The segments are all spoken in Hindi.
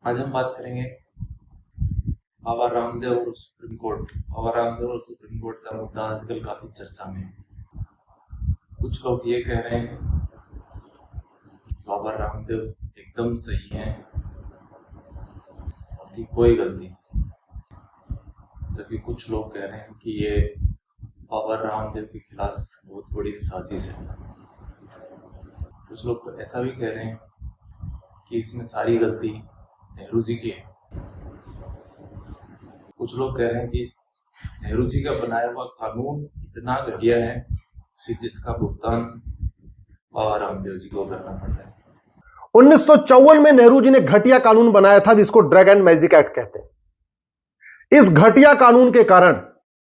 आज हम बात करेंगे बाबा रामदेव और सुप्रीम कोर्ट। बाबा रामदेव और सुप्रीम कोर्ट का मुद्दा आजकल काफी चर्चा में है। कुछ लोग ये कह रहे हैं बाबा रामदेव एकदम सही हैं, उनकी कोई गलती नहीं, जबकि कुछ लोग कह रहे हैं कि ये बाबा रामदेव के खिलाफ बहुत बड़ी साजिश है। कुछ लोग तो ऐसा भी कह रहे हैं कि इसमें सारी गलती नेहरू जी की है। कुछ लोग कह रहे हैं कि नेहरू जी का बनाया हुआ कानून इतना घटिया है कि जिसका भुगतान बाबा रामदेव जी को करना पड़ रहा है। 1954 में नेहरू जी ने घटिया कानून बनाया था जिसको ड्रग एंड मैजिक एक्ट कहते हैं। इस घटिया कानून के कारण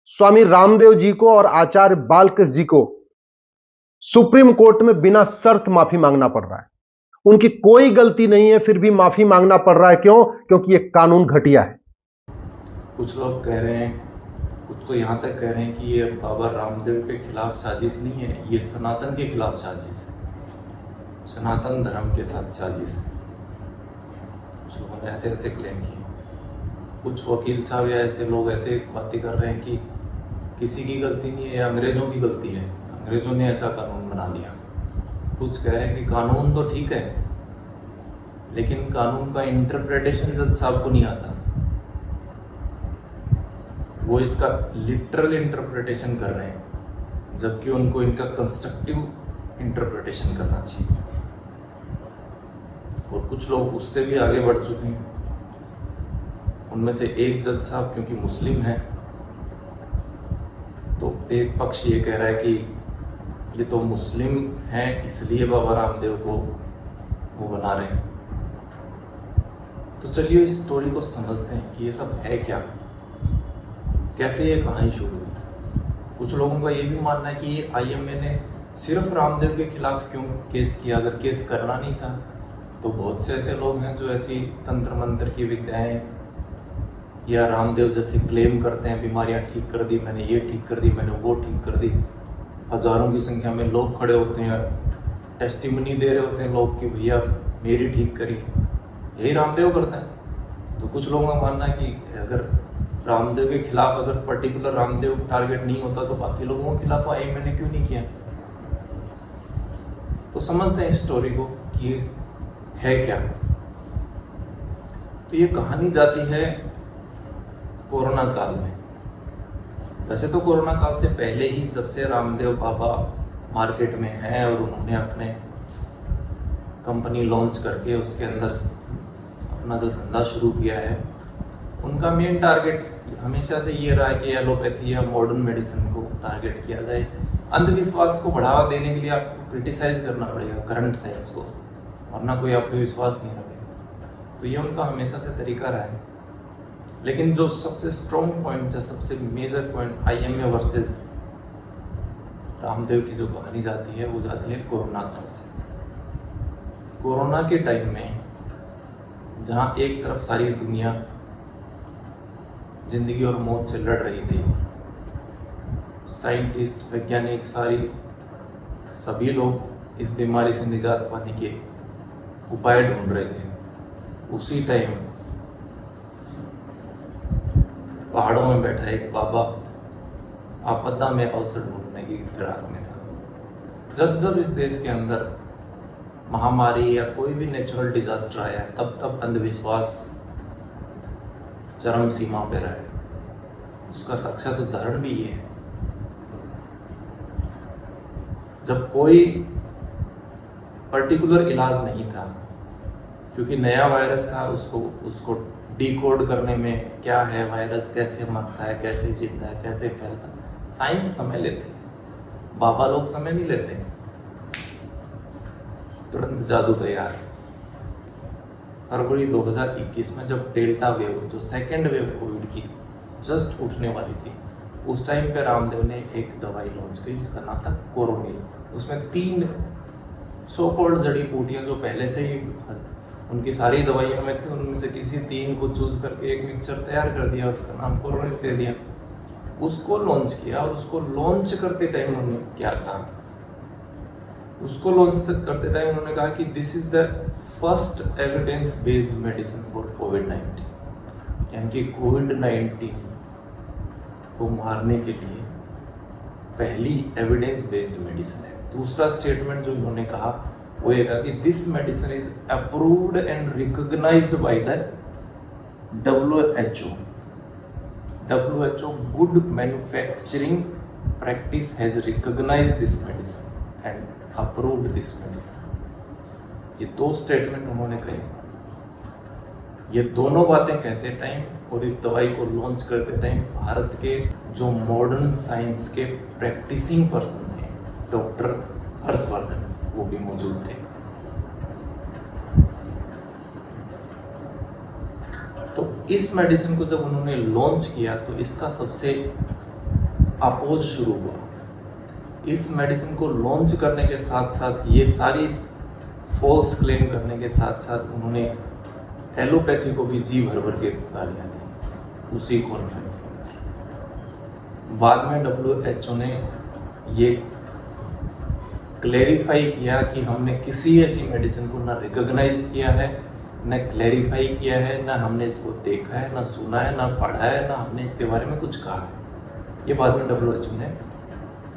स्वामी रामदेव जी को और आचार्य बालकृष्ण जी को सुप्रीम कोर्ट में बिना शर्त माफी मांगना पड़ रहा है। उनकी कोई गलती नहीं है, फिर भी माफी मांगना पड़ रहा है। क्यों? क्योंकि यह कानून घटिया है। कुछ लोग कह रहे हैं, कुछ तो यहाँ तक कह रहे हैं कि ये बाबा रामदेव के खिलाफ साजिश नहीं है, ये सनातन के खिलाफ साजिश है, सनातन धर्म के साथ साजिश है। कुछ लोगों ने ऐसे ऐसे क्लेम किए। कुछ वकील साहब या ऐसे लोग ऐसे बातें कर रहे हैं कि किसी की गलती नहीं है, ये अंग्रेज़ों की गलती है, अंग्रेज़ों ने ऐसा कानून बना दिया। कुछ कह रहे हैं कि कानून तो ठीक है, लेकिन कानून का इंटरप्रिटेशन जज साहब को नहीं आता, वो इसका लिटरल इंटरप्रिटेशन कर रहे हैं, जबकि उनको इनका कंस्ट्रक्टिव इंटरप्रिटेशन करना चाहिए। और कुछ लोग उससे भी आगे बढ़ चुके हैं। उनमें से एक जज साहब क्योंकि मुस्लिम है, तो एक पक्ष ये कह रहा है कि ये तो मुस्लिम हैं इसलिए बाबा रामदेव को वो बना रहे हैं। तो चलिए इस स्टोरी को समझते हैं कि ये सब है क्या, कैसे ये कहानी शुरू हुई। कुछ लोगों का ये भी मानना है कि ये आईएमए ने सिर्फ रामदेव के खिलाफ क्यों केस किया। अगर केस करना नहीं था तो बहुत से ऐसे लोग हैं जो ऐसी तंत्र मंत्र की विद्याएं या रामदेव जैसे क्लेम करते हैं, बीमारियां ठीक कर दी मैंने, ये ठीक कर दी मैंने, वो ठीक कर दी। हज़ारों की संख्या में लोग खड़े होते हैं, टेस्टिमनी दे रहे होते हैं लोग कि भैया मेरी ठीक करी, यही रामदेव करता है। तो कुछ लोगों का मानना है कि अगर रामदेव के खिलाफ अगर पर्टिकुलर रामदेव टारगेट नहीं होता तो बाकी लोगों के खिलाफ आईएमए ने क्यों नहीं किया। तो समझते हैं इस स्टोरी को कि है क्या। तो ये कहानी जाती है कोरोना काल में। वैसे तो कोरोना काल से पहले ही, जब से रामदेव बाबा मार्केट में हैं और उन्होंने अपने कंपनी लॉन्च करके उसके अंदर अपना जो धंधा शुरू किया है, उनका मेन टारगेट हमेशा से ये रहा है कि एलोपैथी या मॉडर्न मेडिसिन को टारगेट किया जाए। अंधविश्वास को बढ़ावा देने के लिए आपको क्रिटिसाइज करना पड़ेगा करंट साइंस को, वरना कोई आप पे विश्वास नहीं रखेगा। तो ये उनका हमेशा से तरीका रहा है। लेकिन जो सबसे स्ट्रॉन्ग पॉइंट, जो सबसे major point IMA versus Ramdev की जो कहानी जाती है वो जाती है कोरोना काल से। कोरोना के टाइम में जहाँ एक तरफ सारी दुनिया जिंदगी और मौत से लड़ रही थी, साइंटिस्ट, वैज्ञानिक, सभी लोग इस बीमारी से निजात पाने के उपाय ढूंढ रहे थे, उसी टाइम पहाड़ों में बैठा एक बाबा आपदा में अवसर ढूंढने की फिराक में था। जब जब इस देश के अंदर महामारी या कोई भी नेचुरल डिजास्टर आया, तब तब अंधविश्वास चरम सीमा पे रहा। उसका साक्षात उदाहरण भी ये है। जब कोई पर्टिकुलर इलाज नहीं था, क्योंकि नया वायरस था, उसको डिकोड करने में क्या है वायरस, कैसे मरता है, कैसे जीता है, कैसे फैलता है, साइंस समय लेते, बाबा लोग समय नहीं लेते, तुरंत जादू तैयार। फरवरी 2021 में जब डेल्टा वेव, जो सेकेंड वेव कोविड की जस्ट उठने वाली थी, उस टाइम पे रामदेव ने एक दवाई लॉन्च की जिसका नाम था कोरोनिल। उसमें 3 सो कॉल्ड जड़ी बूटियाँ जो पहले से ही उनकी सारी दवाइयों में थी, उनमें से किसी 3 को चूज करके एक मिक्सचर तैयार कर दिया, उसका नाम कोरोनिल दे दिया, उसको लॉन्च किया। और उसको लॉन्च करते टाइम उन्होंने क्या कहा, उसको लॉन्च करते टाइम उन्होंने कहा कि this is the first evidence based medicine for कोविड-19, यानी कि कोविड-19 को मारने के लिए पहली एविडेंस बेस्ड मेडिसिन है। दूसरा स्टेटमेंट जो इन्होंने कहा वो ये कहा कि this medicine is approved and recognised by the WHO। WHO good manufacturing practice has recognised this medicine and approved this medicine. ये दो स्टेटमेंट उन्होंने कहे। ये दोनों बातें कहते टाइम और इस दवाई को लॉन्च करते टाइम भारत के जो मॉडर्न साइंस के प्रैक्टिसिंग पर्सन थे, डॉक्टर हर्षवर्धन, वो भी मौजूद थे। तो इस मेडिसिन को जब उन्होंने लॉन्च किया तो इसका सबसे अपोज शुरू हुआ। इस मेडिसिन को लॉन्च करने के साथ साथ ये सारी फॉल्स क्लेम करने के साथ साथ उन्होंने एलोपैथी को भी जी भर भर के गालियाँ दी उसी कॉन्फ्रेंस के अंदर। बाद में WHO ने ये क्लेरिफाई किया कि हमने किसी ऐसी मेडिसिन को ना रिकॉग्नाइज किया है, न क्लेरिफाई किया है, ना हमने इसको देखा है, ना सुना है, ना पढ़ा है, ना हमने इसके बारे में कुछ कहा है। ये बाद में WHO ने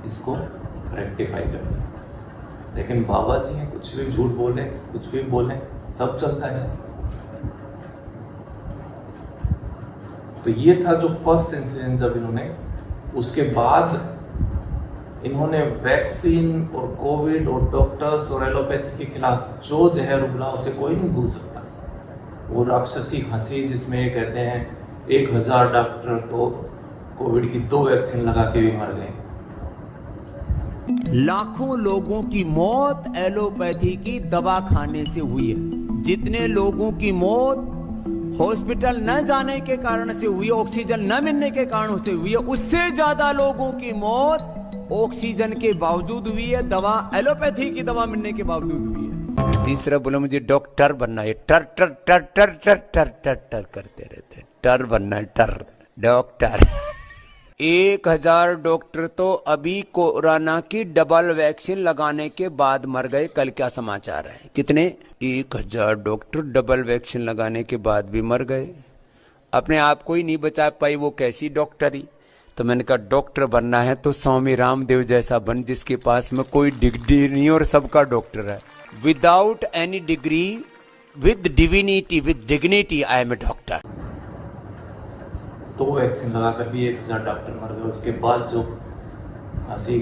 इसको रेक्टिफाई कर दिया। लेकिन बाबा जी हैं, कुछ भी झूठ बोले, कुछ भी बोले, सब चलता है। तो ये था जो फर्स्ट इंसिडेंट जब इन्होंने, उसके बाद इन्होंने वैक्सीन और कोविड और डॉक्टर्स और एलोपैथी के खिलाफ जो जहर उगला उसे कोई नहीं भूल सकता। वो राक्षसी हंसी जिसमें ये कहते हैं 1000 डॉक्टर तो कोविड की 2 वैक्सीन लगा के भी मर गए। लाखों लोगों की मौत एलोपैथी की दवा खाने से हुई है। जितने लोगों की मौत हॉस्पिटल न जाने के कारण से हुई है, ऑक्सीजन न मिलने के कारण से हुई है, उससे ज्यादा लोगों की मौत ऑक्सीजन के बावजूद हुई है, दवा एलोपैथी की दवा मिलने के बावजूद हुई है। तीसरा बोला मुझे डॉक्टर बनना है, टर टर टर टर टर टर टर टर करते रहते, टर बनना है, टर डॉक्टर। 1000 डॉक्टर तो अभी कोरोना की डबल वैक्सीन लगाने के बाद मर गए। कल क्या समाचार है? कितने? 1000 डॉक्टर डबल वैक्सीन लगाने के बाद भी मर गए। अपने आप को ही नहीं बचा पाई, वो कैसी डॉक्टरी? तो मैंने कहा डॉक्टर बनना है तो स्वामी रामदेव जैसा बन, जिसके पास में कोई डिग्री नहीं और सबका डॉक्टर है। Without any degree, with divinity, with dignity, I am a doctor. 2 vaccine लगाकर भी 1000 डॉक्टर मर गए। उसके बाद जो हंसी,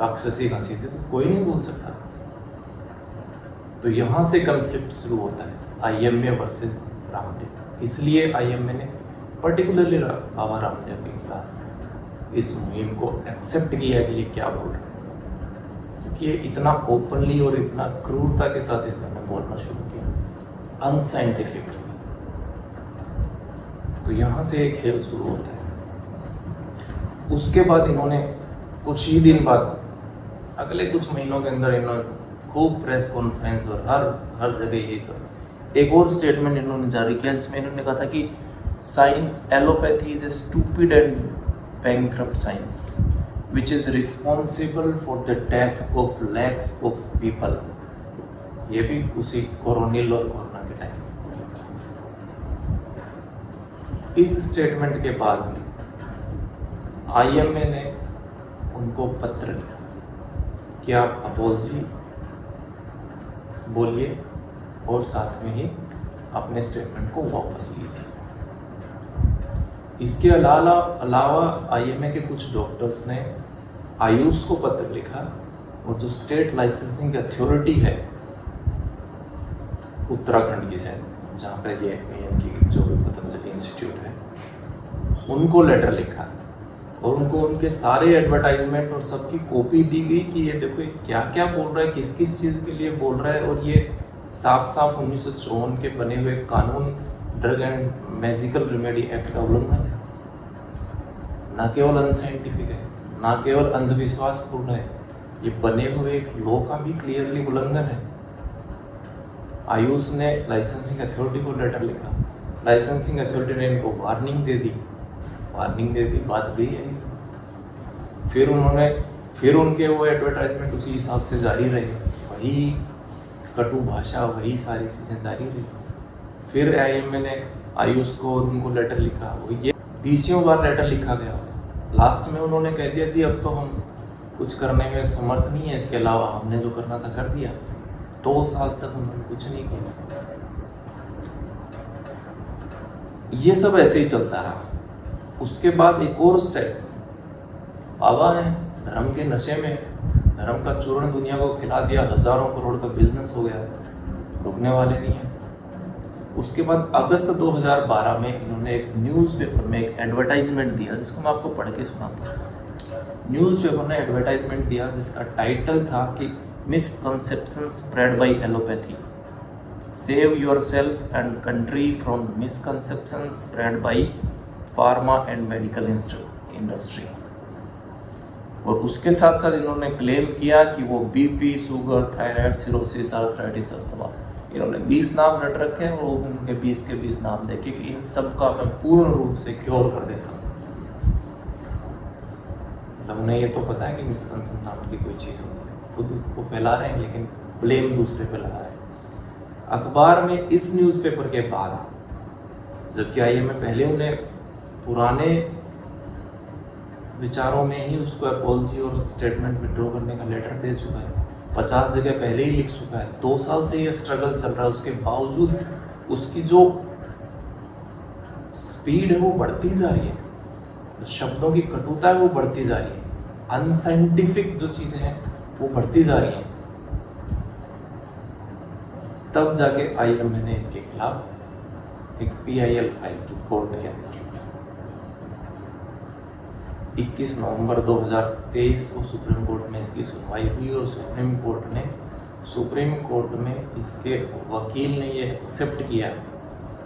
राक्षसी हंसी थी, तो कोई नहीं बोल सकता। तो यहाँ से कन्फ्लिक्ट शुरू होता है IMA वर्सेस रामदेव। इसलिए IMA ने पर्टिकुलरली बाबा रामदेव के खिलाफ इस मुहिम को एक्सेप्ट किया कि ये क्या बोल रहे हैं, क्योंकि ये इतना ओपनली और इतना क्रूरता के साथ इन्होंने बोलना शुरू किया, अनसाइंटिफिक। तो यहाँ से एक खेल शुरू होता है। उसके बाद इन्होंने कुछ ही दिन बाद, अगले कुछ महीनों के अंदर, इन्होंने खूब प्रेस कॉन्फ्रेंस और हर जगह यही सब, एक और स्टेटमेंट इन्होंने जारी किया जिसमें इन्होंने कहा था कि science, allopathy is a stupid and bankrupt science which is responsible for the death of lakhs of people. ये भी उसी कोरोनिल और कोरोना के टाइम। इस स्टेटमेंट के बाद IMA ने उनको पत्र लिखा कि आप अपॉलजी बोलिए और साथ में ही अपने स्टेटमेंट को वापस लीजिए। इसके अलावा IMA के कुछ डॉक्टर्स ने आयुष को पत्र लिखा और जो स्टेट लाइसेंसिंग अथॉरिटी है उत्तराखंड की शायद, जहाँ पर ये की जो भी पतंजलि इंस्टीट्यूट है, उनको लेटर लिखा और उनको उनके सारे एडवर्टाइजमेंट और सबकी कॉपी दी गई कि ये देखो क्या क्या बोल रहा है, किस किस चीज़ के लिए बोल रहा है, और ये साफ साफ 1954 के बने हुए कानून drug and magical remedy act का उल्लंघन है। ना केवल अनसाइंटिफिक है, ना केवल अंधविश्वासपूर्ण है, ये बने हुए एक लॉ का भी क्लियरली उल्लंघन है। आयुष ने लाइसेंसिंग अथॉरिटी को लेटर लिखा, लाइसेंसिंग अथॉरिटी ने इनको वार्निंग दे दी, बात गई है। फिर उनके वो एडवर्टाइजमेंट उसी हिसाब से जारी रहे, वही कटु भाषा, वही सारी चीज़ें जारी रही। फिर आईएमए ने आयुष को और उनको लेटर लिखा, वो ये 20 बार लेटर लिखा गया। लास्ट में उन्होंने कह दिया जी अब तो हम कुछ करने में समर्थ नहीं है, इसके अलावा हमने जो करना था कर दिया। 2 साल तक उन्होंने कुछ नहीं किया। ये सब ऐसे ही चलता रहा। उसके बाद एक और स्टेप, बाबा ने धर्म के नशे में धर्म का चूर्ण दुनिया को खिला दिया, हजारों करोड़ का बिजनेस हो गया, रुकने वाले नहीं है। उसके बाद अगस्त 2012 में इन्होंने एक न्यूज़पेपर में एक एडवर्टाइजमेंट दिया, जिसको मैं आपको पढ़ के सुनाता हूँ। न्यूज़पेपर ने एडवर्टाइजमेंट दिया जिसका टाइटल था कि misconception spread by allopathy, save yourself and country from misconception spread by pharma and medical industry. और उसके साथ साथ इन्होंने क्लेम किया कि वो BP, sugar, thyroid, cirrhosis, arthritis, asthma, इन्होंने 20 नाम रट रखे हैं और वो उनके 20 के 20 नाम देखे कि इन सब का मैं पूर्ण रूप से क्योर कर देता हूँ। मतलब उन्हें ये तो पता है कि मिसकंसेप्शन नाम की कोई चीज़ होती है, खुद को फैला रहे हैं लेकिन ब्लेम दूसरे पे लगा रहे हैं। अखबार में इस न्यूज़पेपर के बाद, जबकि आईएमए पहले उन्हें पुराने विचारों में ही उसको अपॉलजी और स्टेटमेंट विड्रॉ करने का लेटर दे चुका है, 50 जगह पहले ही लिख चुका है। 2 साल से ये स्ट्रगल चल रहा है, उसके बावजूद उसकी जो स्पीड है वो बढ़ती जा रही है, जो शब्दों की कटुता है वो बढ़ती जा रही है, अनसाइंटिफिक जो चीज़ें हैं वो बढ़ती जा रही हैं। तब जाके आईएमए ने इनके खिलाफ एक PIL फाइल की कोर्ट के अंदर। 21 नवंबर 2023 को सुप्रीम कोर्ट में इसकी सुनवाई हुई और सुप्रीम कोर्ट में इसके वकील ने ये एक्सेप्ट किया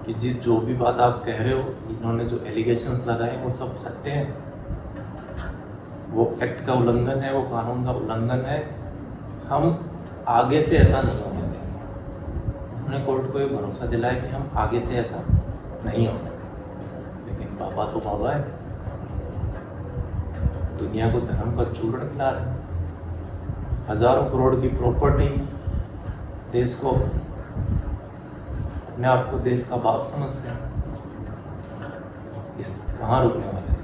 कि जी जो भी बात आप कह रहे हो, इन्होंने जो एलिगेशंस लगाए वो सब सत्य हैं, वो एक्ट का उल्लंघन है, वो कानून का उल्लंघन है, हम आगे से ऐसा नहीं होने देंगे। उन्होंने कोर्ट को ये भरोसा दिलाया कि हम आगे से ऐसा नहीं होने। लेकिन बाबा तो बाबा है, दुनिया को धर्म का चूर्ण खिला रहे हैं, हजारों करोड़ की प्रॉपर्टी, देश को अपने आप को देश का बाप समझते हैं। इस कहाँ रुकने वाले थे?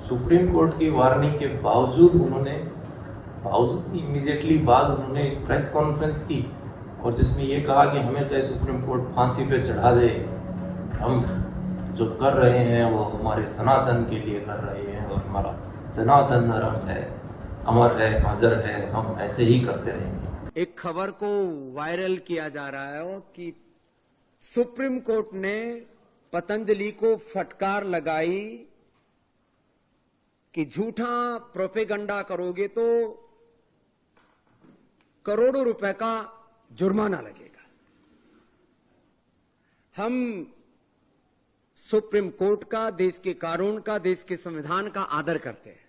सुप्रीम कोर्ट की वार्निंग के बावजूद इमीडिएटली बाद उन्होंने एक प्रेस कॉन्फ्रेंस की और जिसमें ये कहा कि हमें चाहे सुप्रीम कोर्ट फांसी पे चढ़ा दे, हम जो कर रहे हैं वो हमारे सनातन के लिए कर रहे हैं और हमारा सनातन धर्म है, अमर है, हाजिर है, हम ऐसे ही करते रहेंगे। एक खबर को वायरल किया जा रहा है कि सुप्रीम कोर्ट ने पतंजलि को फटकार लगाई कि झूठा प्रोपेगंडा करोगे तो करोड़ों रुपए का जुर्माना लगेगा। हम सुप्रीम कोर्ट का, देश के कानून का, देश के संविधान का आदर करते हैं,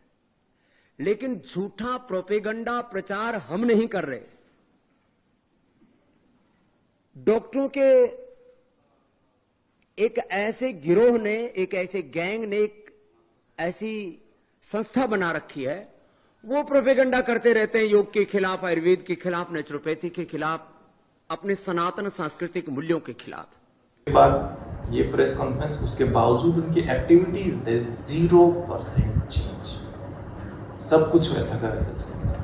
लेकिन झूठा प्रोपेगंडा प्रचार हम नहीं कर रहे। डॉक्टरों के एक ऐसे गिरोह ने, एक ऐसे गैंग ने, एक ऐसी संस्था बना रखी है, वो प्रोपेगंडा करते रहते हैं योग के खिलाफ, आयुर्वेद के खिलाफ, नेचुरोपैथी के खिलाफ, अपने सनातन सांस्कृतिक मूल्यों के खिलाफ। के बाद ये प्रेस कॉन्फ्रेंस, उसके बावजूद उनकी एक्टिविटीज देयर 0% चेंज, सब कुछ वैसा का वैसा चलता रहा।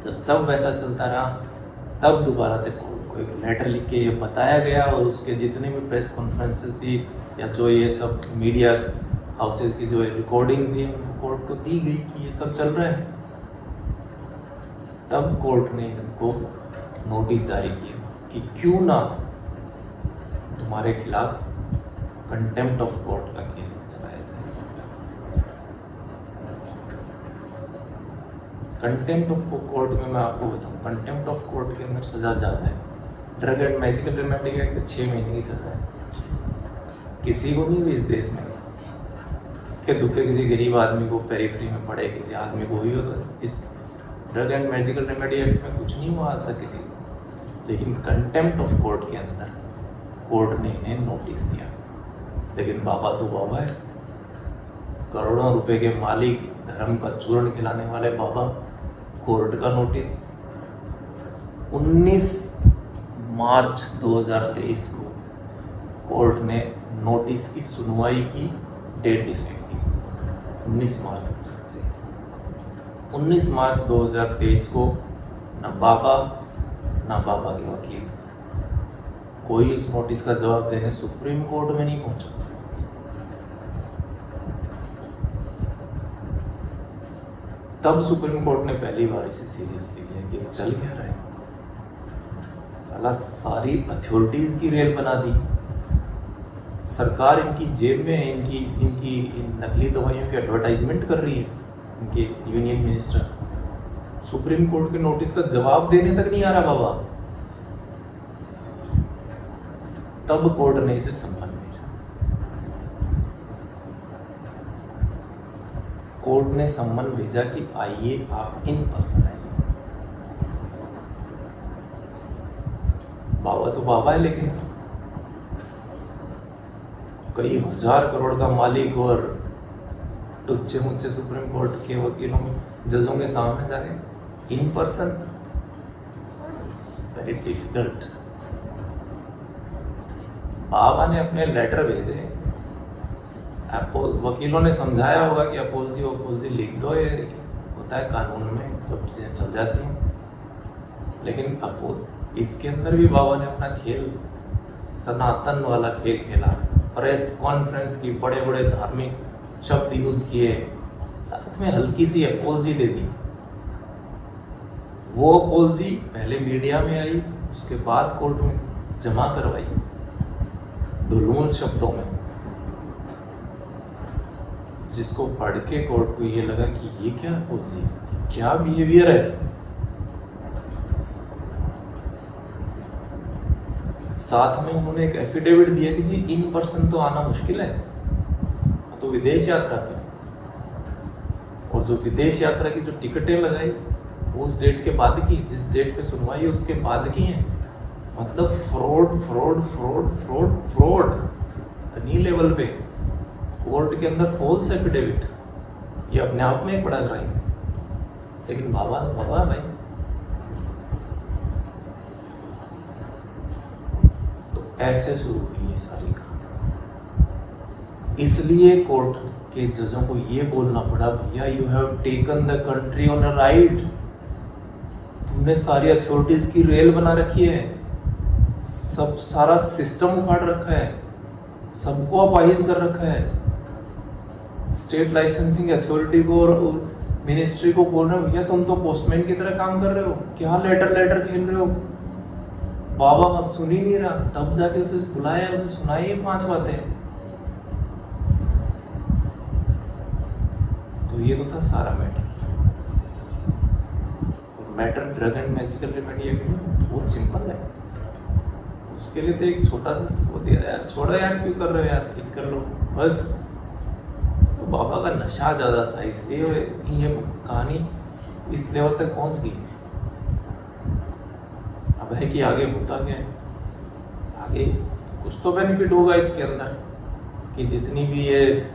जब सब वैसा चलता रहा तब दोबारा से कोर्ट को एक लेटर लिख के ये बताया गया और उसके जितने भी प्रेस कॉन्फ्रेंसेस थी या जो ये सब मीडिया हाउसेज की जो रिकॉर्डिंग थी उनको कोर्ट को दी गई कि ये सब चल रहा है। तब कोर्ट ने इनको नोटिस जारी किया कि क्यों ना तुम्हारे खिलाफ कंटेम्प्ट ऑफ कोर्ट का केस चलाया जाए। कंटेम्प्ट ऑफ कोर्ट में मैं आपको बताऊं, कंटेम्प्ट ऑफ कोर्ट के अंदर सजा ज़्यादा है। Drug and magical remedy act 6 महीने की सजा है। किसी को नहीं हुई इस देश में कि दुखे किसी गरीब आदमी को पेरीफ्री में पड़े, किसी आदमी को हुई हो, तो इस drug and magical remedy act में कुछ नहीं हुआ आज तक किसी को। लेकिन कंटेम्प्ट ऑफ कोर्ट के अंदर कोर्ट ने इन्हें नोटिस दिया। लेकिन बाबा तो बाबा है, करोड़ों रुपए के मालिक, धर्म का चूर्ण खिलाने वाले बाबा, कोर्ट का नोटिस, 19 मार्च 2023 को कोर्ट ने नोटिस की सुनवाई की डेट डिसाइड की। 19 मार्च 2023 19 मार्च 2023 को न बाबा के वकील कोई उस नोटिस का जवाब देने सुप्रीम कोर्ट में नहीं पहुंचा। तब सुप्रीम कोर्ट ने पहली बार इसे सीरियसली लिया कि चल क्या रहा है, साला सारी अथॉरिटीज की रेल बना दी, सरकार इनकी जेब में इनकी इन नकली दवाइयों की एडवर्टाइजमेंट कर रही है, इनके यूनियन मिनिस्टर सुप्रीम कोर्ट के नोटिस का जवाब देने तक नहीं आ रहा बाबा। तब कोर्ट ने इसे सम्मन भेजा। कोर्ट ने सम्मन भेजा कि आइए आप इन पर्सन आइए। बाबा तो बाबा है, लेकिन कई हजार करोड़ का मालिक और टुच्चे मुच्चे सुप्रीम कोर्ट के वकीलों जजों के सामने जाके इन पर्सन, वेरी डिफिकल्ट। बाबा ने अपने लेटर भेजे, वकीलों ने समझाया होगा कि अपोल जी लिख दो, ये होता है कानून में, सब चीज़ें चल जाती हैं। लेकिन अपोल इसके अंदर भी बाबा ने अपना खेल, सनातन वाला खेल खेला। प्रेस कॉन्फ्रेंस की, बड़े बड़े धार्मिक शब्द यूज़ किए, साथ में हल्की सी अपोलजी दे दी। वो अपोलजी पहले मीडिया में आई, उसके बाद कोर्ट में जमा करवाई ढुलमुल शब्दों में, जिसको पढ़ के कोर्ट को ये लगा कि ये क्या अपोलजी, क्या बिहेवियर है। साथ में उन्होंने एक एफिडेविट दिया कि जी इन पर्सन तो आना मुश्किल है, तो विदेश यात्रा पे, और जो विदेश यात्रा की जो टिकटें लगाई वो उस डेट के बाद की, जिस डेट पे सुनवाई है उसके बाद की हैं। मतलब fraud fraud fraud fraud fraud इतनी लेवल पे कोर्ट के अंदर फॉल्स एफिडेविट, ये अपने आप में एक बड़ा क्राइम है। लेकिन बाबा भाई, तो ऐसे शुरू हुई ये सारी कहानी। इसलिए कोर्ट के जजों को ये बोलना पड़ा, भैया you have taken the country on a ride, तुमने सारी अथॉरिटीज की रेल बना रखी है, सब सारा सिस्टम उखाड़ रखा है, सबको अपाहिज कर रखा है। स्टेट लाइसेंसिंग अथॉरिटी को और मिनिस्ट्री को बोल रहे हो, भैया तुम तो पोस्टमैन की तरह काम कर रहे हो, क्या लेटर खेल रहे हो। बाबा अब सुन ही नहीं रहा, तब जाके उसे बुलाया, उसे सुनाई 5 बातें। तो ये तो था सारा मैटर। और matter drug and magical remedy act में बहुत सिंपल है। उसके लिए तो एक छोटा सा वो दिया, यार छोड़ो यार, क्यों कर रहे हो यार, ठीक कर लो बस। तो बाबा का नशा ज़्यादा था, इसलिए ये कहानी इस लेवल तक पहुंच गई। अब है कि आगे होता क्या है, आगे कुछ तो बेनिफिट होगा इसके अंदर, कि जितनी भी ये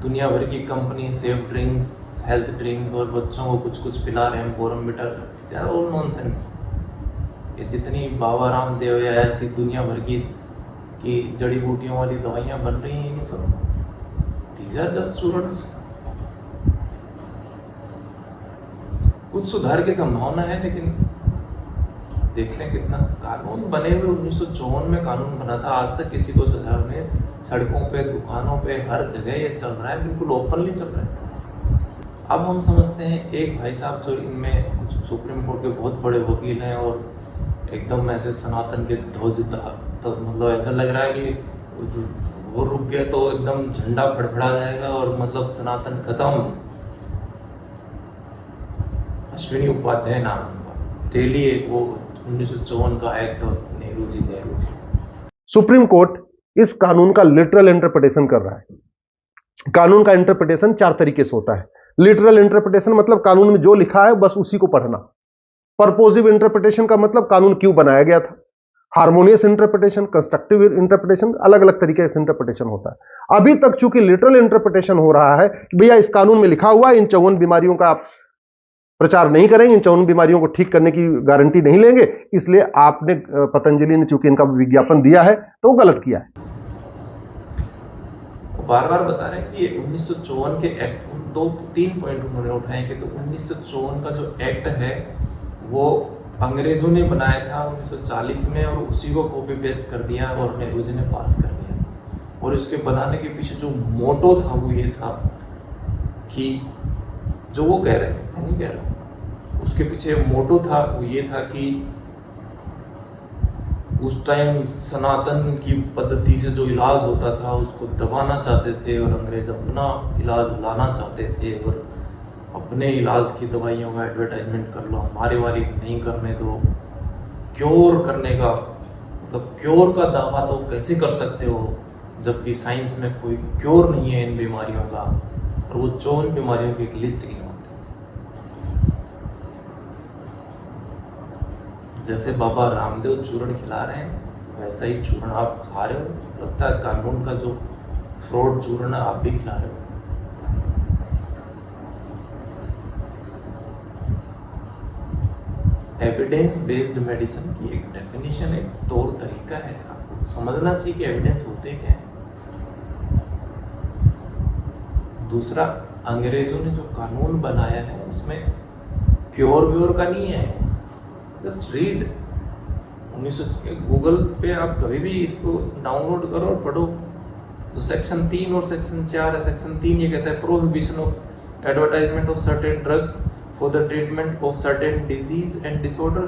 दुनिया भर की company safe drinks, health drink और बच्चों को कुछ कुछ पिला रहे हैं, बोरनविटा, यार ऑल नॉनसेंस। ये जितनी बाबा रामदेव या ऐसी दुनिया भर की जड़ी बूटियों वाली दवाइयाँ बन रही हैं, ये सब दीज आर जस्ट स्टूडेंट्स। कुछ सुधार की संभावना है, लेकिन देख लें कितना। कानून बने हुए 1954 में कानून बना था, आज तक किसी को सजा नहीं। सड़कों पे, दुकानों पे, हर जगह ये चल रहा है, बिल्कुल ओपनली चल रहा है। अब हम समझते हैं एक भाई साहब जो इनमें कुछ सुप्रीम कोर्ट के बहुत बड़े वकील हैं और एकदम ऐसे सनातन के ध्वज, तो मतलब ऐसा लग रहा है कि वो रुक गए तो एकदम झंडा फड़फड़ा जाएगा और मतलब सनातन खत्म। अश्विनी उपाध्याय नाम उनका, डेली एक वो 1954 का एक्ट और नेहरू जी। सुप्रीम कोर्ट इस कानून का लिटरल इंटरप्रिटेशन कर रहा है। कानून का इंटरप्रिटेशन 4 तरीके से होता है। लिटरल इंटरप्रिटेशन मतलब कानून में जो लिखा है बस उसी को पढ़ना। पर्पोजिव इंटरप्रिटेशन का मतलब कानून क्यों बनाया गया था। हार्मोनियस इंटरप्रिटेशन, कंस्ट्रक्टिव इंटरप्रिटेशन, अलग अलग तरीके से इंटरप्रिटेशन होता है। अभी तक चूंकि लिटरल इंटरप्रिटेशन हो रहा है कि भैया इस कानून में लिखा हुआ है इन 54 बीमारियों का आप प्रचार नहीं करेंगे, इन 54 बीमारियों को ठीक करने की गारंटी नहीं लेंगे, इसलिए आपने पतंजलि ने चूंकि इनका विज्ञापन दिया है तो वो गलत किया है। बार बार बता रहे हैं कि 1954 के एक्ट, 2-3 पॉइंट उन्होंने उठाए कि तो 1954 का जो एक्ट है वो अंग्रेजों ने बनाया था 1940 में, और उसी को कॉपी पेस्ट कर दिया और नेहरू जी ने पास कर दिया। और इसके बनाने के पीछे जो मोटो था वो ये था कि जो वो कह रहे हैं, मैं नहीं कह रहा, उसके पीछे मोटो था वो ये था कि उस टाइम सनातन की पद्धति से जो इलाज होता था उसको दबाना चाहते थे, और अंग्रेज अपना इलाज लाना चाहते थे, और अपने इलाज की दवाइयों का एडवर्टाइजमेंट कर लो, हमारे वाली नहीं करने दो। क्योर करने का मतलब क्योर का दावा तो कैसे कर सकते हो जबकि साइंस में कोई क्योर नहीं है इन बीमारियों का, और वो 54 बीमारियों की एक लिस्ट गिनवाते। जैसे बाबा रामदेव चूर्ण खिला रहे हैं वैसा ही चूर्ण आप खा रहे हो, लगता है कानून का जो फ्रॉड चूर्ण आप भी खिला रहे हो। एविडेंस बेस्ड मेडिसिन की एक डेफिनेशन, एक तौर तरीका है, आपको समझना चाहिए कि एविडेंस होते क्या है। दूसरा, अंग्रेजों ने जो कानून बनाया है उसमें क्योर व्योर का नहीं है, जस्ट रीड। 1900 गूगल पे आप कभी भी इसको डाउनलोड करो और पढ़ो। तो सेक्शन 3 और सेक्शन 4 है। सेक्शन 3 ये कहता है prohibition of advertisement of certain drugs for the treatment of certain disease and disorder,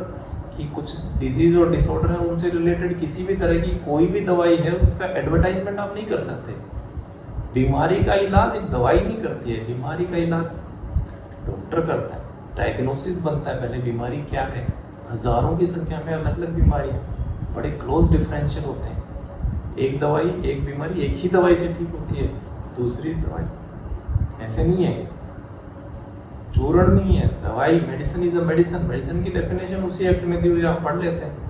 कि कुछ डिजीज और डिसऑर्डर है उनसे रिलेटेड किसी भी तरह की कोई भी दवाई है उसका एडवर्टाइजमेंट आप नहीं कर सकते। बीमारी का इलाज एक दवाई नहीं करती है, बीमारी का इलाज डॉक्टर करता है, डायग्नोसिस बनता है पहले बीमारी क्या है। हजारों की संख्या में अलग अलग बीमारियां, बड़े क्लोज डिफरेंशियल होते हैं। एक दवाई एक बीमारी एक ही दवाई से ठीक होती है, दूसरी दवाई ऐसे नहीं है। चूर्ण नहीं है दवाई, medicine is a medicine. Medicine की डेफिनेशन उसी एक्ट में दी हुई आप पढ़ लेते हैं।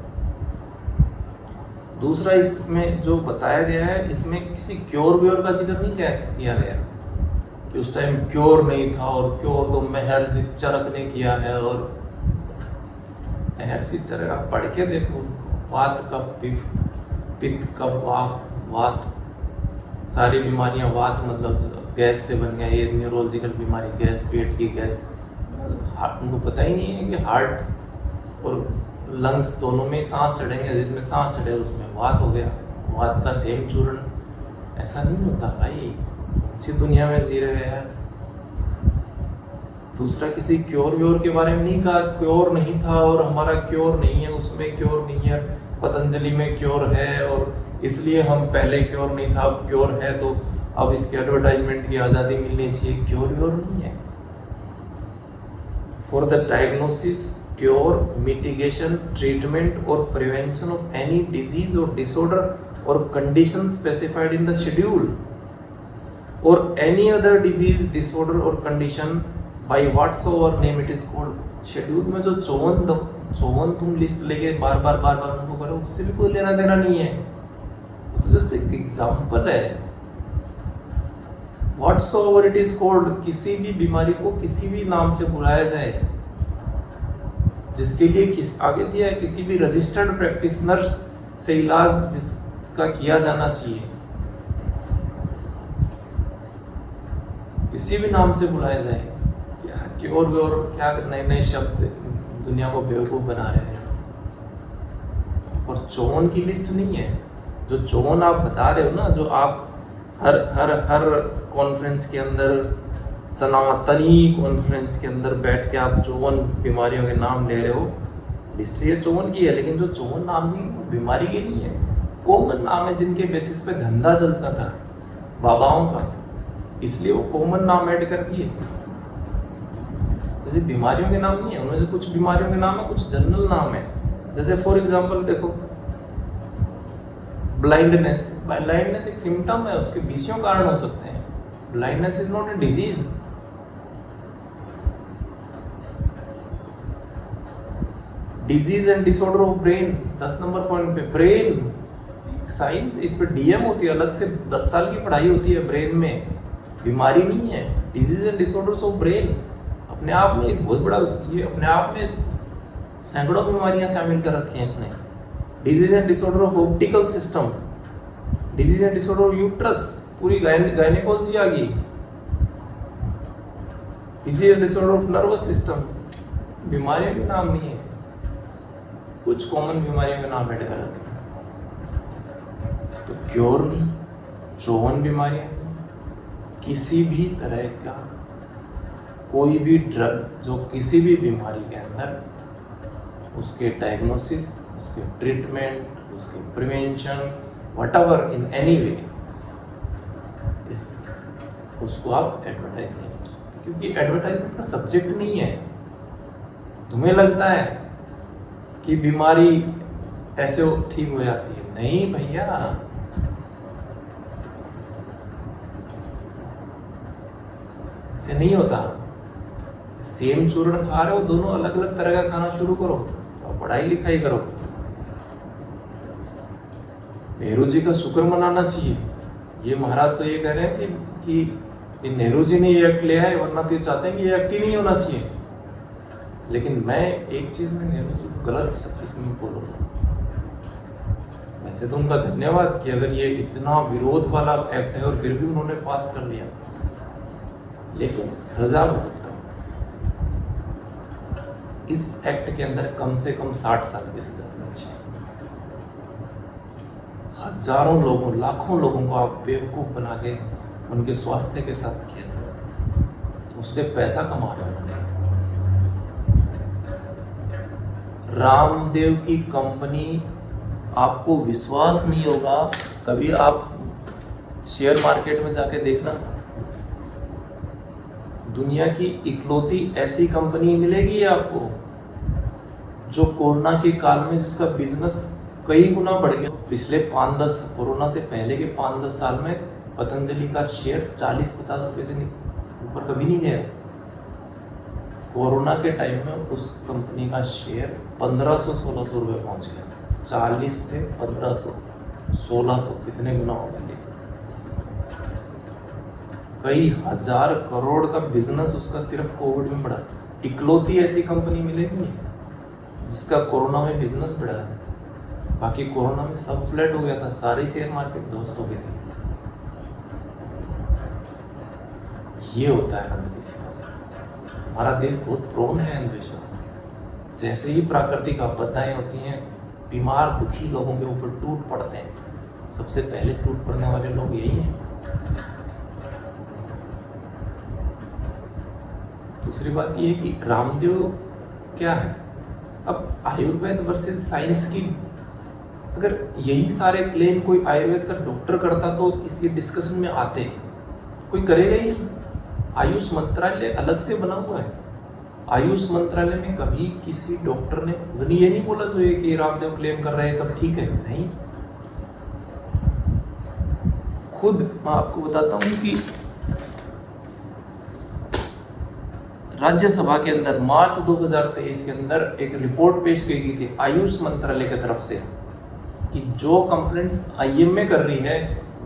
दूसरा, इसमें जो बताया गया है इसमें किसी क्योर व्योर का जिक्र नहीं किया गया कि उस टाइम क्योर नहीं था, और क्योर तो महर्षि चरक ने किया है। और महर्षि चरक आप पढ़ के देखो, वात कफ पित्त कफ वात, सारी बीमारियां वात मतलब गैस से बन गया। ये न्यूरोलॉजिकल बीमारी गैस, पेट की गैस, उनको पता ही नहीं है कि हार्ट और लंग्स दोनों में सांस चढ़ेंगे, जिसमें सांस चढ़े उसमें वात हो गया, वात का सेम चूर्ण। ऐसा नहीं होता भाई, इसी दुनिया में जी रहे हैं। दूसरा, किसी क्योर व्योर के बारे में नहीं कहा, क्योर नहीं था और हमारा क्योर नहीं है, उसमें क्योर नहीं है, पतंजलि में क्योर है और इसलिए हम पहले क्योर नहीं था अब क्योर है तो अब इसके एडवर्टाइजमेंट की आज़ादी मिलनी चाहिए। क्योर व्योर नहीं है। For the diagnosis, cure, mitigation, treatment और प्रिवेंशन ऑफ एनी डिजीज और डिसऑर्डर और condition specified in the schedule और एनी अदर डिजीज, डिसऑर्डर और condition bye whatsoever name it is called. Schedule में जो 54 तुम लिस्ट लेके बार बार उनको करो, उससे भी कोई लेना देना नहीं है, वो तो जस्ट एक एग्जाम्पल है। व्हाटसोएवर इट इज कॉल्ड, किसी भी बीमारी को किसी भी नाम से बुलाया जाए जिसके लिए आगे दिया है किसी भी रजिस्टर्ड प्रैक्टिशनर से इलाज जिसका किया जाना चाहिए, किसी भी नाम से बुलाया जाए। क्या क्योर व्योर, क्या नए नए शब्द दुनिया को बेवकूफ़ बना रहे हैं। और 54 की लिस्ट नहीं है। जो 54 आप बता रहे हो ना, जो आप हर कॉन्फ्रेंस के अंदर, सनातनी कॉन्फ्रेंस के अंदर बैठ के आप 54 बीमारियों के नाम ले रहे हो, लिस्ट ये 54 की है, लेकिन जो 54 नाम नहीं वो बीमारी के नहीं है, कॉमन नाम है जिनके बेसिस पे धंधा चलता था बाबाओं का, इसलिए वो कॉमन नाम ऐड कर दिए। जैसे बीमारियों के नाम नहीं है, उनमें से कुछ बीमारियों के नाम है, कुछ जनरल नाम है। जैसे फॉर एग्जांपल देखो, ब्लाइंडनेस। ब्लाइंडनेस एक सिम्टम है, उसके 20 कारण हो सकते हैं। Blindness is not a disease. Disease and disorder of brain, 10 number point पे ब्रेन साइंस, इस पे डीएम होती है, अलग से 10 साल की पढ़ाई होती है ब्रेन में, बीमारी नहीं है। Disease and disorders of brain, अब अपने आप में एक बहुत बड़ा, ये अपने आप में सैकड़ों बीमारियां शामिल कर रखी हैं इसने। Disease and disorder of optical system, disease and disorder of uterus, पूरी गायनेकोलॉजी आ गई। Disease and disorder of nervous system, बीमारियों के नाम नहीं है, कुछ कॉमन बीमारियों के नाम ऐड कर रखे हैं। तो क्योर नहीं, 54 बीमारियां, किसी भी तरह का कोई भी ड्रग जो किसी भी बीमारी के अंदर उसके डायग्नोसिस, उसके ट्रीटमेंट, उसके prevention, whatever in any way, उसको आप एडवर्टाइज नहीं कर सकते, क्योंकि एडवर्टाइजमेंट का सब्जेक्ट नहीं है। तुम्हें लगता है कि बीमारी ऐसे ठीक हो जाती है, नहीं भैया, ऐसे नहीं होता। सेम चूर्ण खा रहे हो, दोनों अलग अलग तरह का खाना शुरू करो और पढ़ाई लिखाई करो। नेहरू जी का शुक्र मनाना चाहिए। ये महाराज तो ये कह रहे हैं कि नेहरू जी ने ये एक्ट लिया है, वरना तो ये चाहते हैं कि ये एक्ट ही नहीं होना चाहिए। लेकिन मैं एक चीज में नेहरू जी को गलत इसमें बोलूँगा, वैसे तो उनका धन्यवाद कि अगर ये इतना विरोध वाला एक्ट है और फिर भी उन्होंने पास कर लिया, लेकिन सजा बहुत कम। इस एक्ट के अंदर कम से कम 60 साल की सजा होनी चाहिए। हजारों लोगों, लाखों लोगों को आप बेवकूफ बना के उनके स्वास्थ्य के साथ खेल रहे हो, उससे पैसा कमा रहे हो। रामदेव की कंपनी, आपको विश्वास नहीं होगा, कभी आप शेयर मार्केट में जाके देखना, दुनिया की इकलौती ऐसी कंपनी मिलेगी आपको जो कोरोना के काल में जिसका बिजनेस कई गुना बढ़ गया। पिछले 5-10, कोरोना से पहले के 5-10 साल में पतंजलि का शेयर 40-50 रुपए से ऊपर कभी नहीं गया। कोरोना के टाइम में उस कंपनी का शेयर 1500-1600 रुपये पहुँच गया। 40 से 1500, 1600, कितने गुना हो गए। कई हजार करोड़ का बिजनेस उसका सिर्फ कोविड में बढ़ा। इकलौती ऐसी कंपनी मिलेगी जिसका कोरोना में बिजनेस बढ़ा है। बाकी कोरोना में सब फ्लैट हो गया था, सारी शेयर मार्केट ध्वस्त हो गई थी। ये होता है अंधविश्वास। हमारा देश बहुत प्रोन है अंधविश्वास के। जैसे ही प्राकृतिक आपदाएं होती हैं, बीमार दुखी लोगों के ऊपर टूट पड़ते हैं, सबसे पहले टूट पड़ने वाले लोग यही हैं। दूसरी बात ये है कि रामदेव क्या है, अब आयुर्वेद वर्सेस साइंस की, अगर यही सारे क्लेम कोई आयुर्वेद का डॉक्टर करता तो इस डिस्कशन में आते, कोई करेगा ही नहीं। आयुष मंत्रालय अलग से बना हुआ है। आयुष मंत्रालय में कभी किसी डॉक्टर ने ये नहीं बोला जो ये कि रामदेव क्लेम कर रहे हैं सब ठीक है, नहीं। खुद मैं आपको बताता हूँ कि राज्यसभा के अंदर मार्च 2023 के अंदर एक रिपोर्ट पेश की गई थी आयुष मंत्रालय की तरफ से कि जो कंप्लेंट्स आईएमए कर रही है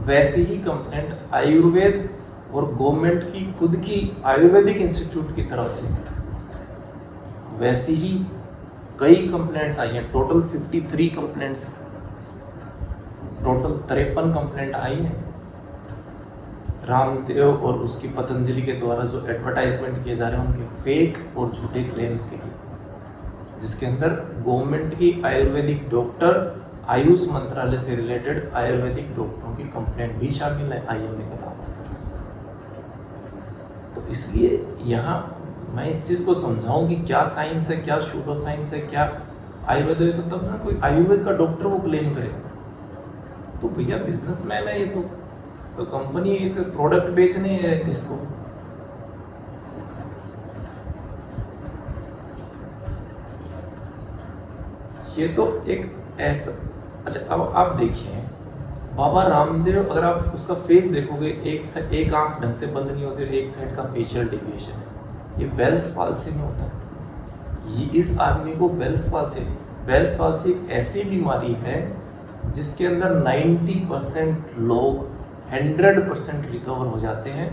वैसी ही कंप्लेंट आयुर्वेद और गवर्नमेंट की खुद की आयुर्वेदिक इंस्टीट्यूट की तरफ से वैसी ही कई कंप्लेंट्स आई हैं। टोटल 53 कंप्लेंट्स, टोटल 53 कंप्लेंट आई हैं रामदेव और उसकी पतंजलि के द्वारा जो एडवर्टाइजमेंट किए जा रहे हैं उनके फेक और झूठे क्लेम्स के लिए, जिसके अंदर गवर्नमेंट की आयुर्वेदिक डॉक्टर, आयुष मंत्रालय से रिलेटेड आयुर्वेदिक डॉक्टरों की कंप्लेंट भी शामिल है आईएमए के अलावा। तो इसलिए यहाँ मैं इस चीज़ को समझाऊं कि क्या साइंस है, क्या शूडो साइंस है, क्या आयुर्वेद है, तो तब ना कोई आयुर्वेद का डॉक्टर वो क्लेम करे। तो भैया बिजनेसमैन है ये, तो कंपनी तो प्रोडक्ट बेचने है इसको। ये तो एक ऐसा, अच्छा अब आप देखिए बाबा रामदेव, अगर आप उसका फेस देखोगे, एक आंख ढंग से बंद नहीं होती, एक साइड का फेशियल डेविएशन है। ये बेल्स पाल्सी में होता है। ये इस आदमी को बेल्स पाल्सी एक ऐसी बीमारी है जिसके अंदर 90% लोग 100% रिकवर हो जाते हैं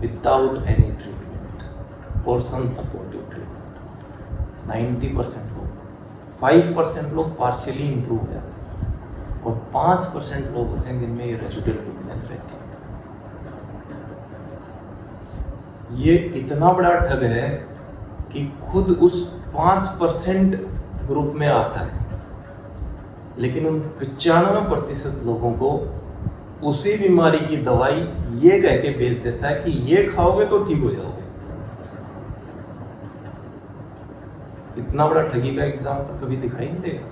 without any treatment. Portion supportive treatment. 90% लोग, 5% लोग पार्शियली इंप्रूव हो जाते हैं और 5% लोग होते हैं जिनमें ये रेजिडुअल वीकनेस रहती है। ये इतना बड़ा ठग है कि खुद उस 5% ग्रुप में आता है, लेकिन उन 95% लोगों को उसी बीमारी की दवाई ये कह के बेच देता है कि ये खाओगे तो ठीक हो जाओगे। इतना बड़ा ठगी का एग्जाम्पल कभी दिखाई नहीं देगा।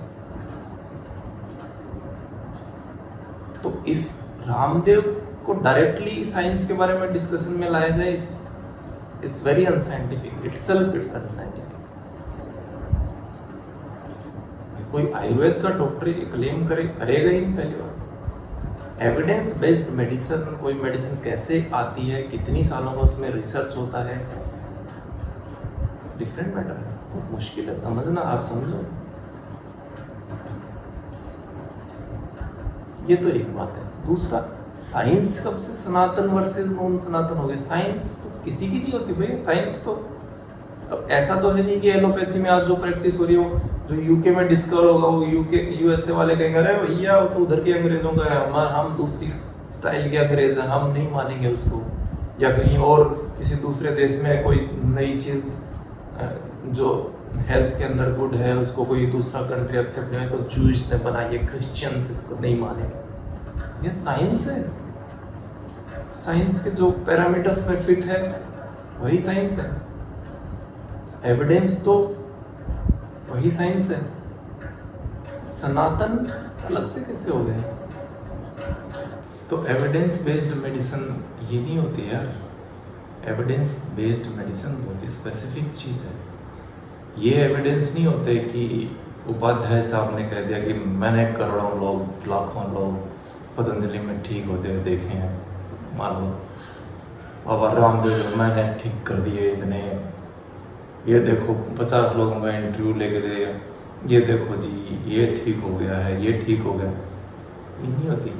तो इस रामदेव को डायरेक्टली साइंस के बारे में डिस्कशन में लाया जाए it's very unscientific, itself it's unscientific. कोई आयुर्वेद का डॉक्टर ये क्लेम करेगा ही नहीं। पहली बार एविडेंस बेस्ड मेडिसिन, कोई मेडिसिन कैसे आती है, कितनी सालों का उसमें रिसर्च होता है, डिफरेंट मैटर है, बहुत मुश्किल है समझना। आप समझो, ये तो एक बात है। दूसरा, साइंस कब से सनातन वर्सेस नॉन सनातन हो गए? साइंस तो किसी की नहीं होती भाई। साइंस तो अब ऐसा तो है नहीं कि एलोपैथी में आज जो प्रैक्टिस हो रही हो, जो यूके में डिस्कवर होगा, वो यूएसए वाले कहेंगे अरे भैया वो तो उधर के अंग्रेजों का है, हम दूसरी स्टाइल के अंग्रेज हैं, हम नहीं मानेंगे उसको। या कहीं और किसी दूसरे देश में कोई नई चीज़ जो हेल्थ के अंदर गुड है उसको कोई दूसरा कंट्री एक्सेप्ट नहीं, तो जूइश ने बनाई है, क्रिश्चियंस इसको नहीं मानेंगे। ये साइंस है। साइंस के जो पैरामीटर्स में फिट है वही साइंस है। एविडेंस तो वही साइंस है। सनातन अलग से कैसे हो गए? तो एविडेंस बेस्ड मेडिसिन ये नहीं होती यार। एविडेंस बेस्ड मेडिसिन बहुत ही स्पेसिफिक चीज़ है। ये एविडेंस नहीं होते कि उपाध्याय साहब ने कह दिया कि मैंने करोड़ों लोग, लाखों लोग पतंजलि में ठीक होते हुए देखे हैं, मान लो बाबा रामदेव मैंने ठीक कर दिए इतने, ये देखो 50 लोगों का इंटरव्यू लेके दे, ये देखो जी ये ठीक हो गया है, ये ठीक हो गया। ये नहीं होती।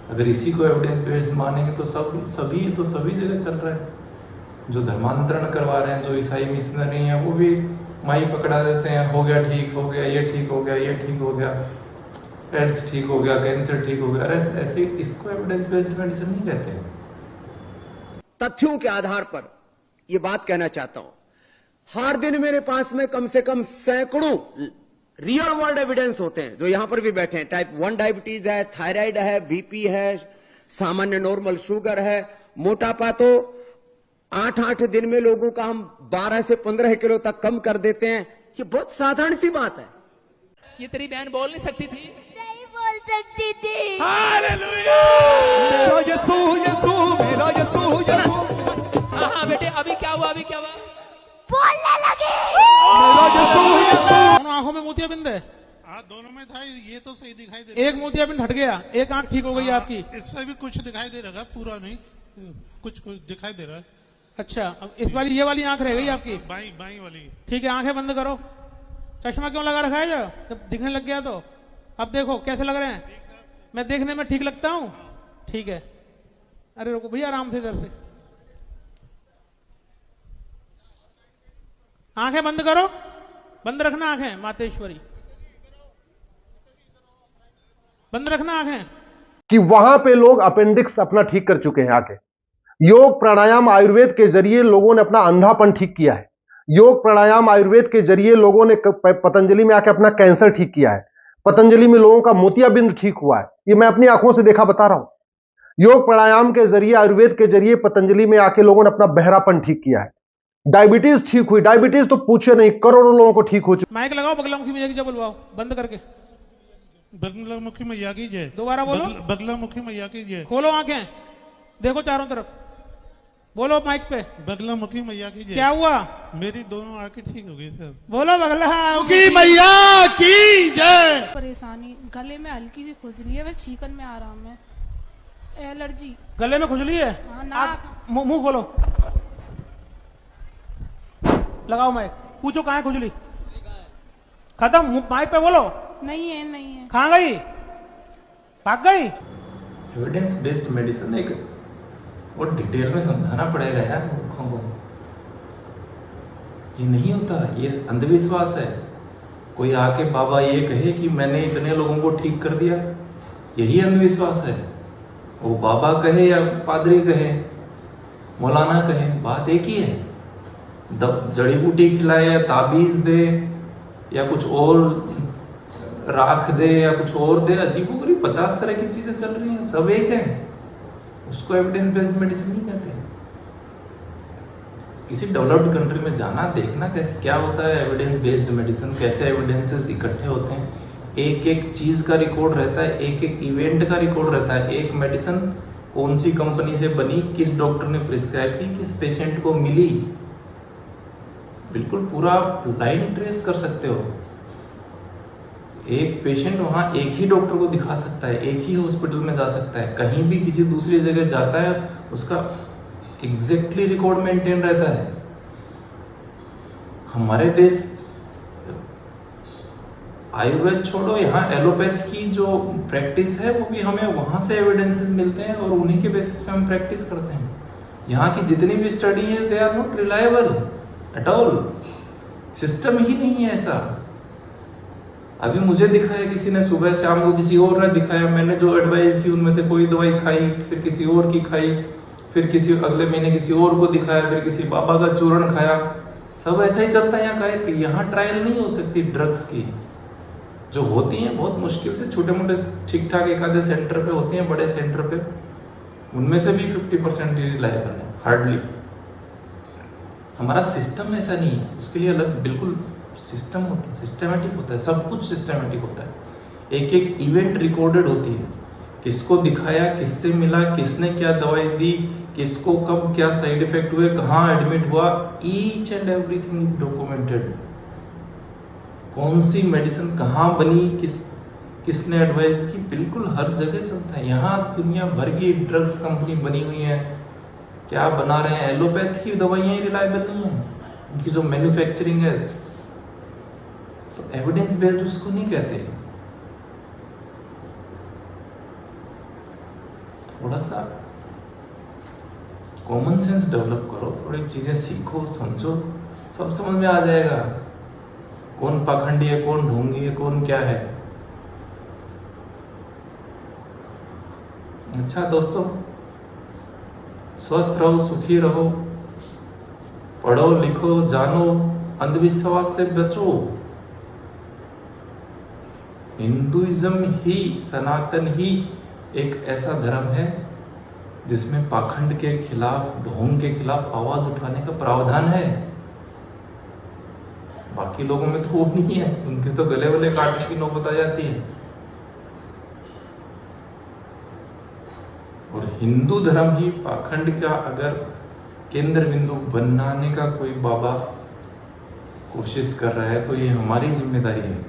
अगर इसी को एविडेंस बेस्ड मानेंगे तो सभी जगह चल रहा है। जो धर्मांतरण करवा रहे हैं, जो ईसाई मिशनरी हैं, वो भी माई पकड़ा देते हैं, हो गया ठीक हो गया, ये ठीक हो गया, ये ठीक हो गया, एड्स ठीक हो गया, कैंसर ठीक हो गया। अरे ऐसे इसको एविडेंस बेस्ड मेडिसिन नहीं कहते। तथ्यों के आधार पर यह बात कहना चाहता हूं, हर दिन मेरे पास में कम से कम सैकड़ों रियल वर्ल्ड एविडेंस होते हैं, जो यहां पर भी बैठे हैं। टाइप 1 डायबिटीज है, थायराइड है, बीपी है, सामान्य नॉर्मल शुगर है, मोटापा तो 8 दिन में लोगों का हम 12 से 15 किलो तक कम कर देते हैं। ये बहुत साधारण सी बात है। ये तेरी बहन बोल नहीं सकती थी? नहीं बोल सकती थी। हालेलुया! मेरा यीशु यीशु मेरा यीशु यीशु। हाँ बेटे, अभी क्या हुआ? बोलने लगी। मेरा यीशु यीशु। दोनों आंखों में मोतियाबिंद है? हाँ, दोनों में था। ये तो सही दिखाई दे रहा एक मोतियाबिंद हट गया, एक आंख ठीक हो गई आपकी। इससे भी कुछ दिखाई दे रहा है, पूरा नहीं, कुछ दिखाई दे रहा है। अच्छा, अब इस वाली ये वाली आंख रह गई आपकी? बाई वाली। ठीक है, आंखें बंद करो। चश्मा क्यों लगा रखा है? जब दिखने लग गया तो अब देखो कैसे लग रहे हैं। मैं देखने में ठीक लगता हूँ? ठीक है। अरे रुको भैया, आराम से इधर से आंखें बंद करो, बंद रखना आंखें। मातेश्वरी, बंद रखना आंखें। कि वहां पे लोग अपेंडिक्स अपना ठीक कर चुके हैं आके। योग प्राणायाम आयुर्वेद के जरिए लोगों ने अपना अंधापन ठीक किया है। योग प्राणायाम आयुर्वेद के जरिए लोगों ने पतंजलि में आके अपना कैंसर ठीक किया है। पतंजलि में लोगों का मोतियाबिंद ठीक हुआ है। ये मैं अपनी आंखों से देखा बता रहा हूं। योग प्राणायाम के जरिए, आयुर्वेद के जरिए पतंजलि में आके लोगों ने अपना बहरापन ठीक किया है। डायबिटीज ठीक हुई। डायबिटीज तो पूछे नहीं, करोड़ों लोगों को ठीक हो चुका। माइक लगाओ, बगलामुखी मैया की जय बुलवाओ, बंद करके। बगलामुखी मैया की जय। दोबारा बोलो। बगलामुखी मैया की जय। खोलो आंखें, देखो चारों तरफ, बोलो माइक पे। बगलामुखी मैया की जय। क्या हुआ? मेरी दोनों आंखें ठीक हो गई सर। बोलो बगलामुखी मैया की जय। परेशानी, गले में हल्की सी खुजली है, वह छींकन में आराम है। एलर्जी, गले में खुजली है? हाँ, नाक। मुंह खोलो, लगाओ माइक, पूछो कहाँ है खुजली? खत्म, माइक पे बोलो। नहीं है। कहाँ गई? भाग गई? एविडेंस बेस्ड मेडिसिन एक और डिटेल में समझाना पड़ेगा यार मूर्खों को। ये नहीं होता, ये अंधविश्वास है। कोई आके बाबा ये कहे कि मैंने इतने लोगों को ठीक कर दिया, यही अंधविश्वास है। वो बाबा कहे या पादरी कहे, मौलाना कहे, बात एक ही है। जड़ी बूटी खिलाए या ताबीज दे या कुछ और राख दे या कुछ और दे, अजीबोगरीब 50 तरह की चीजें चल रही हैं, सब एक है। उसको एविडेंस बेस्ड मेडिसिन नहीं कहते। किसी डेवलप्ड कंट्री में जाना, देखना कैसे क्या होता है एविडेंस बेस्ड मेडिसिन, कैसे एविडेंसेस इकट्ठे होते हैं। एक एक चीज का रिकॉर्ड रहता है, एक एक इवेंट का रिकॉर्ड रहता है। एक मेडिसिन कौन सी कंपनी से बनी, किस डॉक्टर ने प्रिस्क्राइब की, किस पेशेंट को मिली, बिल्कुल पूरा लाइन ट्रेस कर सकते हो। एक पेशेंट वहाँ एक ही डॉक्टर को दिखा सकता है, एक ही हॉस्पिटल में जा सकता है। कहीं भी किसी दूसरी जगह जाता है, उसका एग्जैक्टली रिकॉर्ड मेंटेन रहता है। हमारे देश आयुर्वेद छोड़ो, यहाँ एलोपैथ की जो प्रैक्टिस है वो भी हमें वहाँ से एविडेंसेस मिलते हैं और उन्हीं के बेसिस पे हम प्रैक्टिस करते हैं। यहाँ की जितनी भी स्टडी है they are not reliable at all. System ही नहीं है ऐसा। अभी मुझे दिखाया किसी ने सुबह, शाम को किसी और ने दिखाया, मैंने जो एडवाइस की उनमें से कोई दवाई खाई, फिर किसी और की खाई, फिर किसी अगले महीने किसी और को दिखाया, फिर किसी बाबा का चूर्ण खाया। सब ऐसा ही चलता है यहाँ का। यहाँ ट्रायल नहीं हो सकती ड्रग्स की। जो होती हैं बहुत मुश्किल से, छोटे मोटे ठीक ठाक एक आधे सेंटर पे होती हैं, बड़े सेंटर पे उनमें से भी 50% रिलायबल है, हार्डली। हमारा सिस्टम ऐसा नहीं है, उसके लिए अलग बिल्कुल सिस्टम होता है, सिस्टमेटिक होता है, सब कुछ सिस्टमेटिक होता है। एक एक इवेंट रिकॉर्डेड होती है, किसको दिखाया, किससे मिला, किसने क्या दवाई दी, किसको कब क्या साइड इफेक्ट हुए, कहाँ एडमिट हुआ, each and everything is documented. कौन सी मेडिसिन कहाँ बनी, किसने एडवाइस की, बिल्कुल हर जगह चलता है। यहाँ दुनिया भर की ड्रग्स कंपनी बनी हुई है, क्या बना रहे हैं। एलोपैथ की दवाइयाँ रिलायबल नहीं है, उनकी जो मैन्युफैक्चरिंग है। तो एविडेंस बेस्ड उसको नहीं कहते। थोड़ा सा कॉमन सेंस डेवलप करो, थोड़ी चीजें सीखो, समझो, सब समझ में आ जाएगा। कौन पाखंडी है, कौन ढोंगी है, कौन क्या है। अच्छा दोस्तों, स्वस्थ रहो, सुखी रहो, पढ़ो लिखो, जानो, अंधविश्वास से बचो। हिंदुइज्म ही, सनातन ही एक ऐसा धर्म है जिसमें पाखंड के खिलाफ, ढोंग के खिलाफ आवाज उठाने का प्रावधान है। बाकी लोगों में तो वो नहीं है, उनके तो गले वले काटने की नौबत आ जाती है। और हिंदू धर्म ही पाखंड का अगर केंद्र बिंदु बनाने का कोई बाबा कोशिश कर रहा है तो ये हमारी जिम्मेदारी है।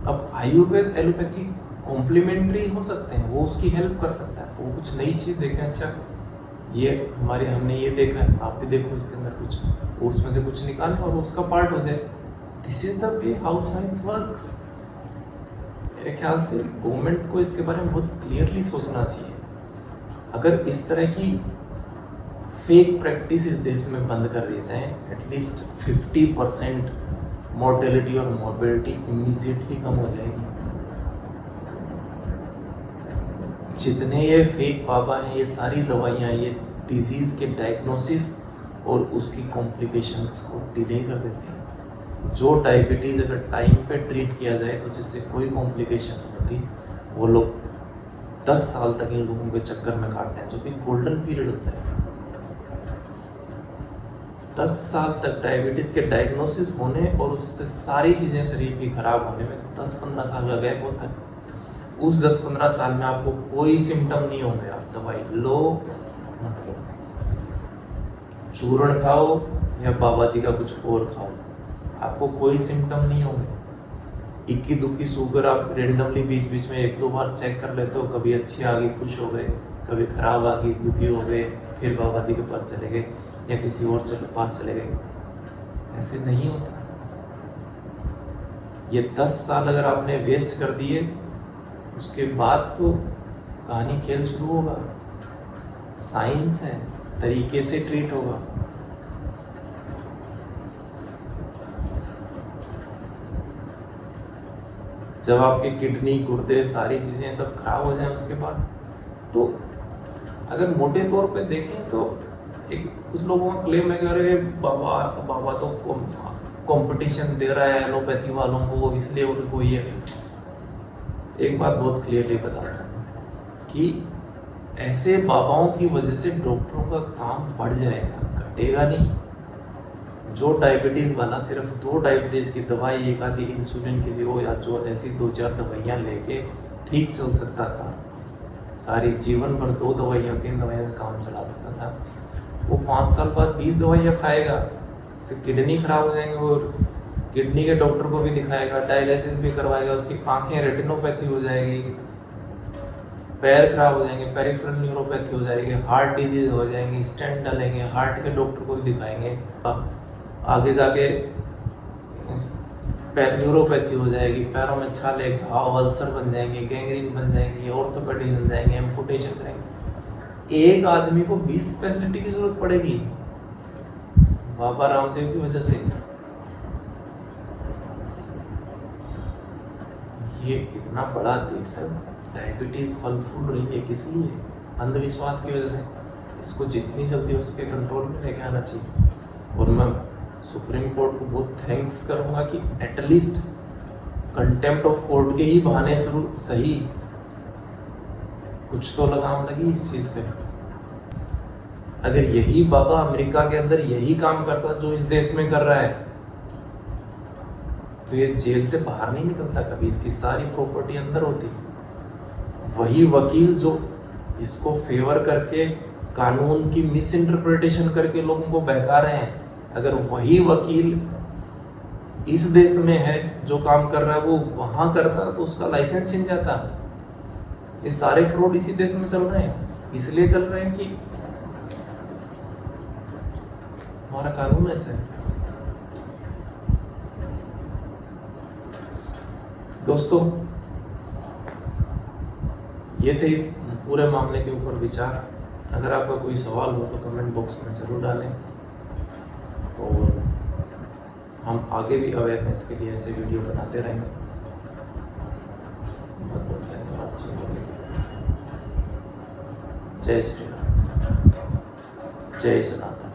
अब आयुर्वेद एलोपैथी कॉम्प्लीमेंट्री हो सकते हैं, वो उसकी हेल्प कर सकता है। वो कुछ नई चीज देखें, अच्छा ये हमने ये देखा है, आप भी देखो इसके अंदर कुछ, उसमें से कुछ निकालें और उसका पार्ट हो जाए। This is the way how science works. मेरे ख्याल से गवर्नमेंट को इसके बारे में बहुत क्लियरली सोचना चाहिए। अगर इस तरह की फेक प्रैक्टिस इस देश में बंद कर दी जाए, एटलीस्ट 50% मॉर्टेलिटी और मॉर्बिडिटी इमीडिएटली कम हो जाएगी। जितने ये फेक बाबा हैं, ये सारी दवाइयाँ ये डिजीज़ के डायग्नोसिस और उसकी कॉम्प्लिकेशंस को डिले कर देते हैं। जो डायबिटीज़ अगर टाइम पे ट्रीट किया जाए तो जिससे कोई कॉम्प्लिकेशन नहीं होती, वो लोग 10 साल तक इन लोगों के चक्कर में काटते हैं, जो कि गोल्डन पीरियड होता है। 10 साल तक डायबिटीज़ के डायग्नोसिस होने और उससे सारी चीज़ें शरीर की खराब होने में 10-15 साल का गैप होता है। उस 10-15 साल में आपको कोई सिम्टम नहीं होंगे, आप दवाई लो मत लो, चूर्ण खाओ या बाबा जी का कुछ और खाओ, आपको कोई सिम्टम नहीं होंगे। इक्की दुक्की शुगर आप रेंडमली बीच बीच में 1-2 बार चेक कर लेते हो, कभी अच्छी आ गई खुश हो गए, कभी खराब आ गई दुखी हो गए, फिर बाबा जी के पास चले गए या किसी और के पास चले गए। ऐसे नहीं होता। ये 10 साल अगर आपने वेस्ट कर दिए, उसके बाद तो कहानी खेल शुरू होगा। साइंस है, तरीके से ट्रीट होगा। जब आपकी किडनी गुर्दे सारी चीज़ें सब खराब हो जाएं उसके बाद, तो अगर मोटे तौर पे देखें तो एक कुछ लोगों का क्लेम है कि अरे बाबा तो कंपटीशन दे रहा है एलोपैथी वालों को, इसलिए उनको ये। एक बात बहुत क्लियरली बता रहा हूँ कि ऐसे बाबाओं की वजह से डॉक्टरों का काम बढ़ जाएगा, घटेगा नहीं। जो डायबिटीज़ वाला सिर्फ 2 डायबिटीज़ की दवाई, एक आधी इंसुलिन किसी को, या जो ऐसी 2-4 दवाइयाँ लेके ठीक चल सकता था, सारी जीवन भर 2 दवाइयाँ 3 दवाइयाँ से काम चला सकता था, वो 5 साल बाद 20 दवाइयाँ खाएगा, उससे किडनी खराब हो जाएंगे, वो किडनी के डॉक्टर को भी दिखाएगा, डायलिसिस भी करवाएगा, उसकी आँखें रेटिनोपैथी हो जाएगी, पैर खराब हो जाएंगे, पेरिफेरल न्यूरोपैथी हो जाएगी, हार्ट डिजीज हो जाएंगी, स्टेंट डालेंगे, हार्ट के डॉक्टर को भी दिखाएंगे, आगे जाके पैर न्यूरोपैथी हो जाएगी, पैरों में छाले, घाव, अल्सर बन जाएंगे, गैंग्रीन बन जाएंगी, ऑर्थोपेडिक बन जाएंगे, एम्पुटेशन करेंगे। एक आदमी को 20 स्पेशलिटी की जरूरत पड़ेगी बाबा रामदेव की वजह से। ये इतना बड़ा देश है, डायबिटीज फल फूल रही है, किस लिए? अंधविश्वास की वजह से। इसको जितनी जल्दी हो सके कंट्रोल में लेके आना चाहिए। और मैं सुप्रीम कोर्ट को बहुत थैंक्स करूंगा कि एटलीस्ट कंटेम्प्ट ऑफ कोर्ट के ही बहाने सही कुछ तो लगाम लगी इस चीज़ पे। अगर यही बाबा अमेरिका के अंदर यही काम करता जो इस देश में कर रहा है, तो ये जेल से बाहर नहीं निकलता कभी, इसकी सारी प्रॉपर्टी अंदर होती। वही वकील जो इसको फेवर करके कानून की मिस इंटरप्रिटेशन करके लोगों को बहका रहे हैं, अगर वही वकील इस देश में है जो काम कर रहा है वो वहां करता तो उसका लाइसेंस छिन जाता। ये सारे फ्रॉड इसी देश में चल रहे हैं, इसलिए चल रहे हैं कि हमारा कानून ऐसा है। दोस्तों, ये थे इस पूरे मामले के ऊपर विचार। अगर आपका कोई सवाल हो तो कमेंट बॉक्स में ज़रूर डालें, और हम आगे भी अवेयरनेस के लिए ऐसे वीडियो बनाते रहेंगे। बहुत बहुत धन्यवाद सुनने के लिए। जय श्री राम, जय सनातन।